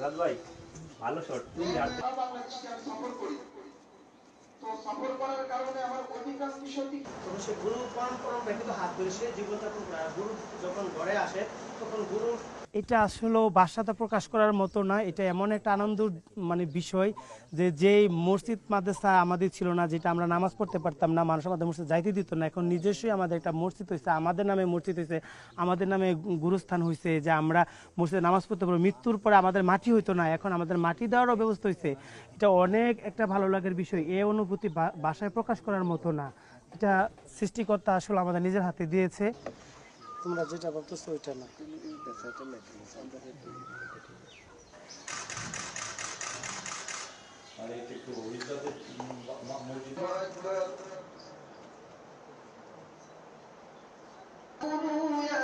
আজাদ ভাই ভালো শট তুমি বাংলাদেশকে আমি সফর করি, তো সফর করার কারণে আমার অধিকাংশ বিষয়টি তখন সে গুরু পরম্পরা কিন্তু হাত ধরে সে জীবনযাপন করে। আর গুরু যখন ঘরে আসে তখন গুরু এটা আসলে ভাষাতে প্রকাশ করার মতো না। এটা এমন একটা আনন্দ মানে বিষয় যে যেই মসজিদ মাদ্রাসা আমাদের ছিল না, যেটা আমরা নামাজ পড়তে পারতাম না, মানুষ আমাদের মসজিদ যাইতে দিত না, এখন নিজস্বই আমাদের একটা মসজিদ হয়েছে, আমাদের নামে মসজিদ হয়েছে, আমাদের নামে গুরুস্থান হয়েছে, যে আমরা মসজিদে নামাজ পড়তে পারবো। মৃত্যুর পরে আমাদের মাটি হইতো না, এখন আমাদের মাটি দেওয়ারও ব্যবস্থা হয়েছে। এটা অনেক একটা ভালো লাগার বিষয়। এই অনুভূতি ভাষায় প্রকাশ করার মতো না। এটা সৃষ্টিকর্তা আসলে আমাদের নিজের হাতে দিয়েছে। তোমরা যেটা ভাবতেছো ওইটা না। মানে একটু অভিজ্ঞতা